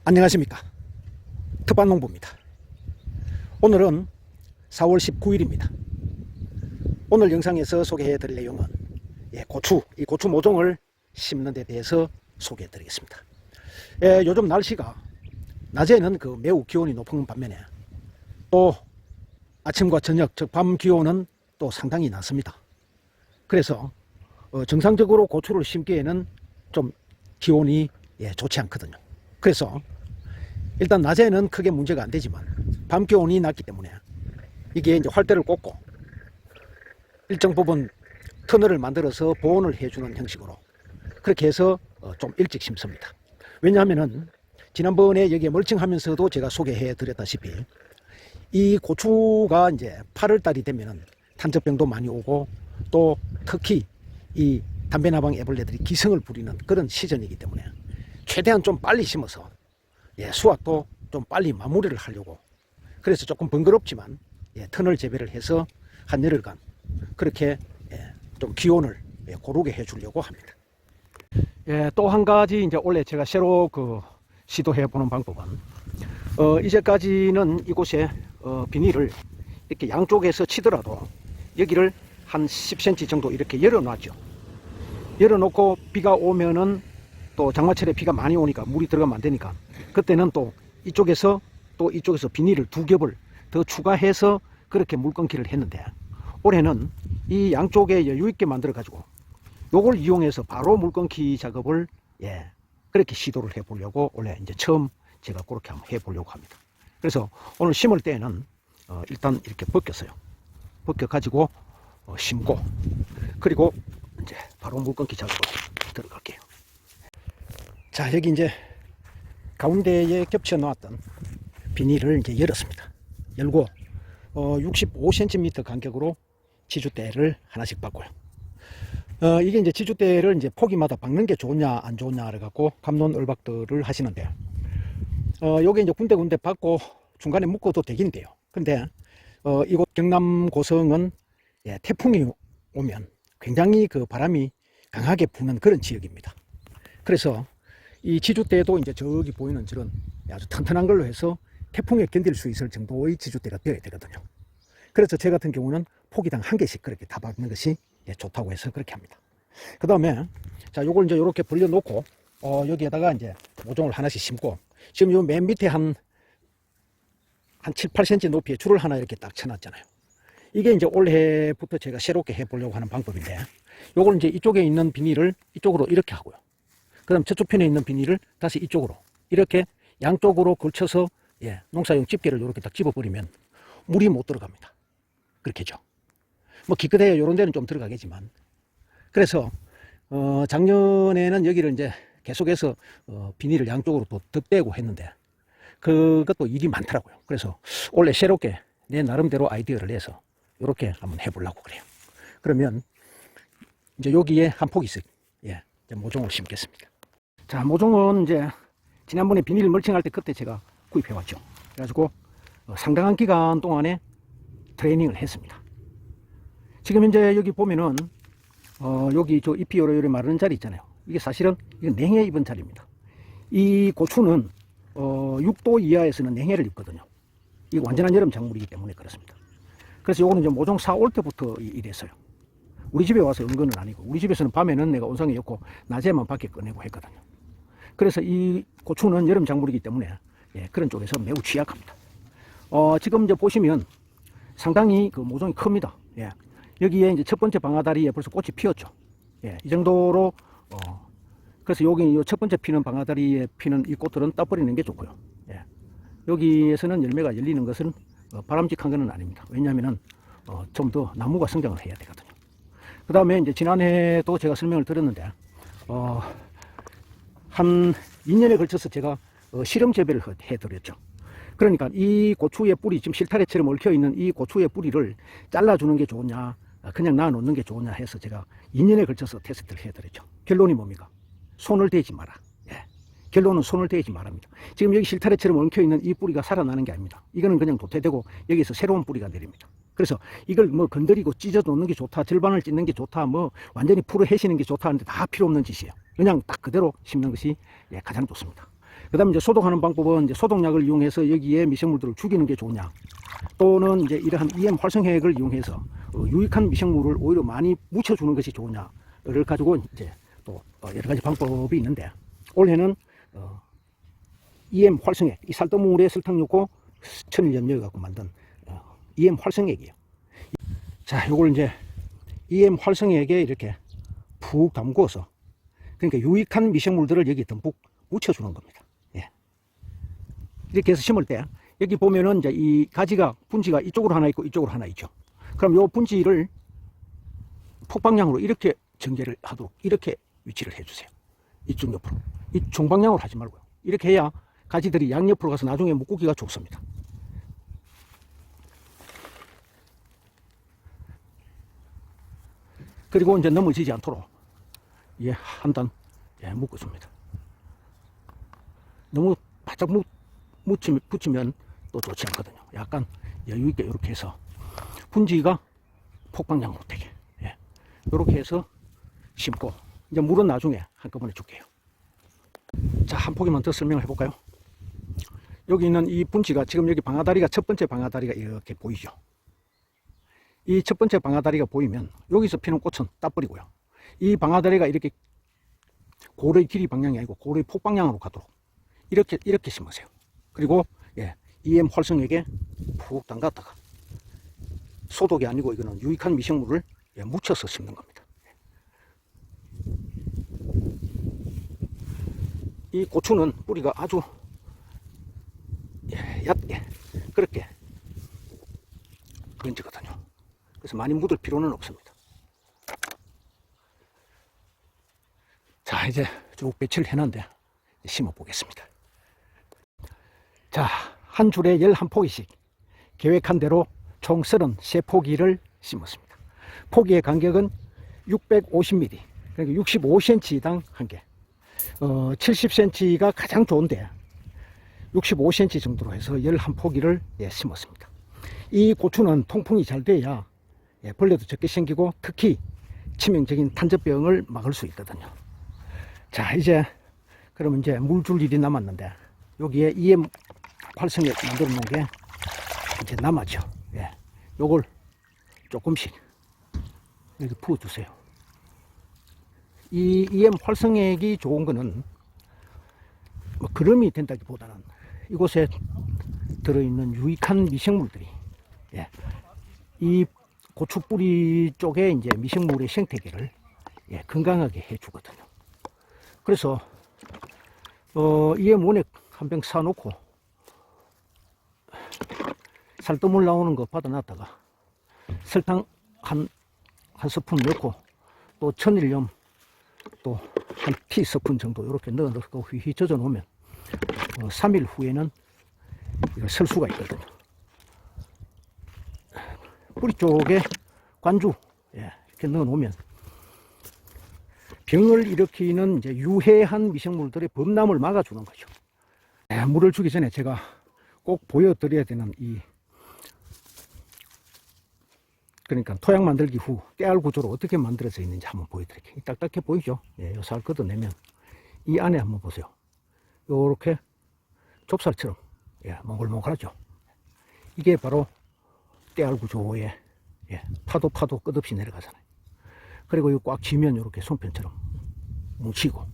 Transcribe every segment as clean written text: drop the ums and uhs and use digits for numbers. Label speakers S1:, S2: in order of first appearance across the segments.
S1: 안녕하십니까, 특반농부입니다. 오늘은 4월 19일입니다 오늘 영상에서 소개해 드릴 내용은 이 고추 모종을 심는 데 대해서 소개해 드리겠습니다. 요즘 날씨가 낮에는 매우 기온이 높은 반면에 또 아침과 저녁 즉 밤 기온은 또 상당히 낮습니다. 그래서 정상적으로 고추를 심기에는 좀 기온이 좋지 않거든요. 그래서 일단 낮에는 크게 문제가 안 되지만 밤 기온이 낮기 때문에 이게 이제 활대를 꽂고 일정 부분 터널을 만들어서 보온을 해주는 형식으로 그렇게 해서 좀 일찍 심습니다. 왜냐하면은 지난번에 여기에 멀칭하면서도 제가 소개해 드렸다시피 이 고추가 이제 8월달이 되면은 탄저병도 많이 오고 또 특히 이 담배나방 애벌레들이 기승을 부리는 그런 시즌이기 때문에 최대한 좀 빨리 심어서 수확도 좀 빨리 마무리를 하려고, 그래서 조금 번거롭지만 터널 재배를 해서 한 열흘간 그렇게 좀 기온을 고르게 해 주려고 합니다. 또 한 가지 이제 원래 제가 새로 시도해 보는 방법은 이제까지는 이곳에 비닐을 이렇게 양쪽에서 치더라도 여기를 한 10cm 정도 이렇게 열어 놨죠. 열어 놓고 비가 오면은 또 장마철에 비가 많이 오니까 물이 들어가면 안 되니까 그때는 또 이쪽에서 비닐을 2겹을 더 추가해서 그렇게 물 끊기를 했는데, 올해는 이 양쪽에 여유 있게 만들어 가지고 요걸 이용해서 바로 물 끊기 작업을 그렇게 시도를 해 보려고 원래 이제 처음 제가 그렇게 한번 해 보려고 합니다. 그래서 오늘 심을 때는 일단 이렇게 벗겼어요. 벗겨 가지고 심고 그리고 이제 바로 물 끊기 작업을 들어갈게요. 자, 여기 이제 가운데에 겹쳐 놓았던 비닐을 이제 열었습니다. 열고 65cm 간격으로 지주대를 하나씩 박고요. 이게 이제 지주대를 이제 포기마다 박는 게 좋냐 안 좋냐를 갖고 갑론을박들을 하시는데요. 요게 이제 군데군데 박고 중간에 묶어도 되긴 돼요. 근데 이곳 경남 고성은 태풍이 오면 굉장히 바람이 강하게 부는 그런 지역입니다. 그래서 이 지주대도 이제 저기 보이는 저런 아주 튼튼한 걸로 해서 태풍에 견딜 수 있을 정도의 지주대가 되어야 되거든요. 그래서 저 같은 경우는 포기당 1개씩 그렇게 다 박는 것이 좋다고 해서 그렇게 합니다. 그 다음에 자, 요걸 이제 이렇게 벌려 놓고 여기에다가 이제 모종을 하나씩 심고, 지금 요 맨 밑에 한 7, 8cm 높이의 줄을 하나 이렇게 딱 쳐놨잖아요. 이게 이제 올해부터 제가 새롭게 해보려고 하는 방법인데, 요걸 이제 이쪽에 있는 비닐을 이쪽으로 이렇게 하고요. 그 다음 저쪽 편에 있는 비닐을 다시 이쪽으로 이렇게 양쪽으로 걸쳐서 농사용 집게를 이렇게 딱 집어버리면 물이 못 들어갑니다. 그렇게죠. 뭐 기껏해야 이런 데는 좀 들어가겠지만, 그래서 작년에는 여기를 이제 계속해서 비닐을 양쪽으로 또 덧대고 했는데 그것도 일이 많더라고요. 그래서 원래 새롭게 내 나름대로 아이디어를 내서 이렇게 한번 해보려고 그래요. 그러면 이제 여기에 한 포기씩 이제 모종을 심겠습니다. 자, 모종은 이제 지난번에 비닐 멀칭할 때 그때 제가 구입해 왔죠. 그래가지고 상당한 기간 동안에 트레이닝을 했습니다. 지금 현재 여기 보면은 여기 저 잎이 요래 마르는 자리 있잖아요. 이게 사실은 이건 냉해 입은 자리입니다. 이 고추는 6도 이하에서는 냉해를 입거든요. 이게 완전한 여름 작물이기 때문에 그렇습니다. 그래서 요거는 이제 모종 사올 때부터 이랬어요. 우리 집에 와서 연 거는 아니고, 우리 집에서는 밤에는 내가 온상에 엮고 낮에만 밖에 꺼내고 했거든요. 그래서 이 고추는 여름 작물이기 때문에 그런 쪽에서 매우 취약합니다. 지금 이제 보시면 상당히 모종이 큽니다. 여기에 이제 첫 번째 방아다리에 벌써 꽃이 피었죠. 이 정도로 그래서 여기 첫 번째 피는 방아다리에 피는 이 꽃들은 따버리는 게 좋고요. 여기에서는 열매가 열리는 것은 바람직한 것은 아닙니다. 왜냐하면은 좀 더 나무가 성장을 해야 되거든요. 그 다음에 이제 지난해도 제가 설명을 드렸는데 한 2년에 걸쳐서 제가 실험 재배를 해드렸죠. 그러니까 이 고추의 뿌리, 지금 실타래처럼 얽혀 있는 이 고추의 뿌리를 잘라주는 게 좋으냐 그냥 놔 놓는 게 좋으냐 해서 제가 2년에 걸쳐서 테스트를 해드렸죠. 결론이 뭡니까? 손을 대지 마라. 결론은 손을 대지 말합니다. 지금 여기 실타래처럼 엉켜 있는 이 뿌리가 살아나는 게 아닙니다. 이거는 그냥 도태되고 여기서 새로운 뿌리가 내립니다. 그래서 이걸 뭐 건드리고 찢어 놓는 게 좋다, 절반을 찢는 게 좋다, 뭐 완전히 풀어 해시는 게 좋다 하는데 다 필요 없는 짓이에요. 그냥 딱 그대로 심는 것이 가장 좋습니다. 그 다음에 이제 소독하는 방법은 이제 소독약을 이용해서 여기에 미생물들을 죽이는 게 좋냐, 또는 이제 이러한 EM 활성액을 이용해서 유익한 미생물을 오히려 많이 묻혀주는 것이 좋냐를 가지고 이제 또 여러 가지 방법이 있는데, 올해는 EM 활성액, 이 살더물에 설탕 넣고 천일염 넣어갖고 만든 EM 활성액이에요. 자, 요걸 이제 EM 활성액에 이렇게 푹 담궈서, 그러니까 유익한 미생물들을 여기 듬뿍 묻혀주는 겁니다. 예. 이렇게 해서 심을 때 여기 보면은 이제 이 가지가, 분지가 이쪽으로 하나 있고 이쪽으로 하나 있죠. 그럼 요 분지를 폭방향으로 이렇게 전개를 하도록 이렇게 위치를 해주세요. 이쪽 옆으로. 이 종방향으로 하지 말고요. 이렇게 해야 가지들이 양옆으로 가서 나중에 묶기가 좋습니다. 그리고 이제 넘어지지 않도록 예, 한 단 묶어줍니다. 너무 바짝 붙이면 또 좋지 않거든요. 약간 여유있게 이렇게 해서 분지가 폭방향으로 되게, 예, 이렇게 해서 심고, 이제 물은 나중에 한꺼번에 줄게요. 자, 한 포기만 더 설명을 해볼까요? 여기 있는 이 분지가, 지금 여기 방아다리가, 첫 번째 방아다리가 이렇게 보이죠. 이 첫 번째 방아다리가 보이면 여기서 피는 꽃은 따버리고요. 이 방아다리가 이렇게 고래의 길이 방향이 아니고 고래의 폭방향으로 가도록 이렇게 심으세요. 그리고 예, EM 활성액에 푹 담갔다가, 소독이 아니고 이거는 유익한 미생물을 예, 묻혀서 심는 겁니다. 이 고추는 뿌리가 아주 예, 얕게 그렇게 번지거든요. 그래서 많이 묻을 필요는 없습니다. 자, 이제 쭉 배치를 해놨는데 심어 보겠습니다. 자, 한 줄에 11포기씩 계획한 대로 총 33포기를 심었습니다. 포기의 간격은 650mm, 그러니까 65cm당 한 개. 70cm가 가장 좋은데 65cm 정도로 해서 11포기를 예, 심었습니다. 이 고추는 통풍이 잘 돼야 예, 벌레도 적게 생기고 특히 치명적인 탄저병을 막을 수 있거든요. 자, 이제 그러면 이제 물 줄 일이 남았는데, 여기에 EM 활성액 만들어 놓은 게 이제 남았죠. 예, 요걸 조금씩 이렇게 부어 주세요. 이 EM 활성액이 좋은 거는 뭐 그름이 된다기보다는 이곳에 들어있는 유익한 미생물들이 예, 이 고추 뿌리 쪽에 이제 미생물의 생태계를 예, 건강하게 해주거든요. 그래서 EM 원액 한 병 사놓고 살더물 나오는 거 받아놨다가 설탕 한 스푼 넣고 또 천일염 또 한 티스푼 정도 이렇게 넣어놓고 휘휘 젖어 놓으면 3일 후에는 이걸 쓸 수가 있거든요. 뿌리 쪽에 관주 예, 이렇게 넣어 놓으면 병을 일으키는 이제 유해한 미생물들의 범람을 막아주는 거죠. 예, 물을 주기 전에 제가 꼭 보여드려야 되는 그러니까 토양 만들기 후 깨알 구조로 어떻게 만들어져 있는지 한번 보여드릴게요. 딱딱해 보이죠? 예, 요 살 걷어내면 이 안에 한번 보세요. 요렇게 좁쌀처럼 예, 몽글몽글하죠. 이게 바로 깨알 구조의 예, 파도 끝없이 내려가잖아요. 그리고 이거 꽉 쥐면 이렇게 손편처럼 뭉치고,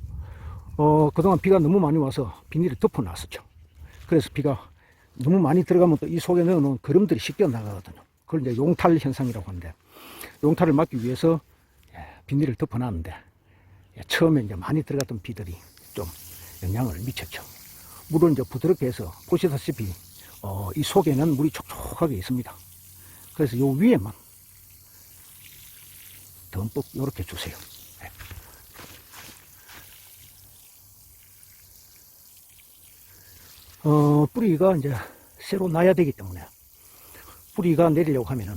S1: 그동안 비가 너무 많이 와서 비닐을 덮어 놨었죠. 그래서 비가 너무 많이 들어가면 또 이 속에 넣어놓은 거름들이 씻겨 나가거든요. 그걸 이제 용탈 현상이라고 하는데, 용탈을 막기 위해서 비닐을 덮어 놨는데 처음에 이제 많이 들어갔던 비들이 좀 영향을 미쳤죠. 물은 이제 부드럽게 해서 보시다시피 이 속에는 물이 촉촉하게 있습니다. 그래서 요 위에만 듬뿍 이렇게 주세요. 뿌리가 이제 새로 나야 되기 때문에 뿌리가 내리려고 하면은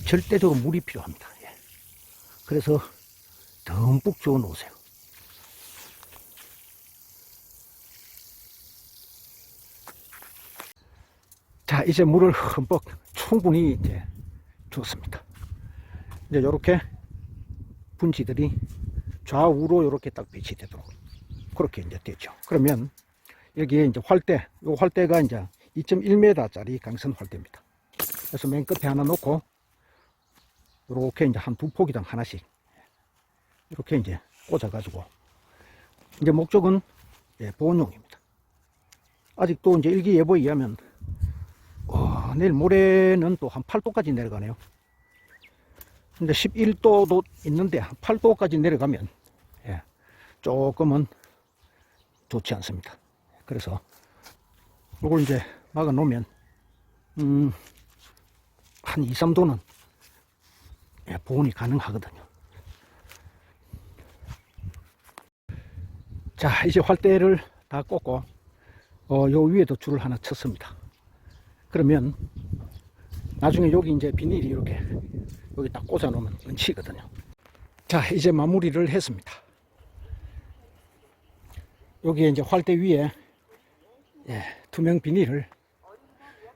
S1: 절대적으로 물이 필요합니다. 예. 그래서 듬뿍 주워 놓으세요. 자, 이제 물을 흠뻑 충분히 이제 줬습니다. 이제 이렇게 분지들이 좌우로 이렇게 딱 배치되도록 그렇게 이제 됐죠. 그러면 여기에 이제 활대, 요 활대가 이제 2.1m짜리 강선 활대입니다. 그래서 맨 끝에 하나 놓고, 이렇게 이제 한 두 포기당 하나씩, 이렇게 이제 꽂아가지고, 이제 목적은 보온용입니다. 아직도 이제 일기예보에 의하면, 내일 모레는 또 한 8도까지 내려가네요. 근데 11도도 있는데, 8도까지 내려가면, 조금은 좋지 않습니다. 그래서, 이걸 이제 막아 놓으면, 한 2, 3도는 보온이 가능하거든요. 자, 이제 활대를 다 꽂고, 요 위에도 줄을 하나 쳤습니다. 그러면, 나중에 여기 이제 비닐이 이렇게, 여기 딱 꽂아 놓으면 얹히거든요. 자, 이제 마무리를 했습니다. 여기에 이제 활대 위에, 투명 비닐을,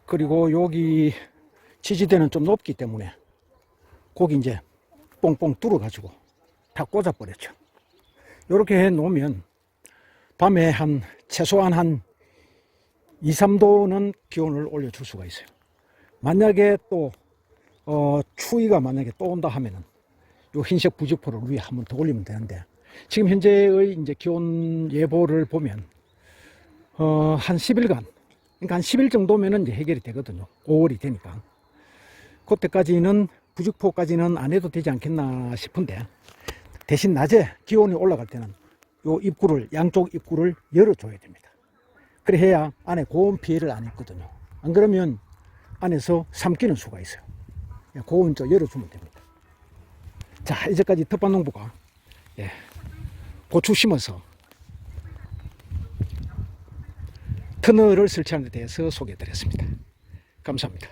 S1: 그리고 여기 지지대는 좀 높기 때문에, 거기 이제 뽕뽕 뚫어가지고 다 꽂아버렸죠. 이렇게 해 놓으면 밤에 최소한 한 2, 3도는 기온을 올려줄 수가 있어요. 만약에 또 추위가 만약에 또 온다 하면은 요 흰색 부직포를 위에 한번 더 올리면 되는데, 지금 현재의 이제 기온 예보를 보면 한 10일간, 그러니까 한 10일 정도면은 이제 해결이 되거든요. 5월이 되니까. 그때까지는 부직포까지는 안 해도 되지 않겠나 싶은데, 대신 낮에 기온이 올라갈 때는 요 입구를, 양쪽 입구를 열어줘야 됩니다. 그래야 안에 고온 피해를 안 입거든요. 안 그러면 안에서 삼키는 수가 있어요. 고온 쪽 열어주면 됩니다. 자, 이제까지 텃밭농부가 고추 심어서 터널을 설치하는 데 대해서 소개해 드렸습니다. 감사합니다.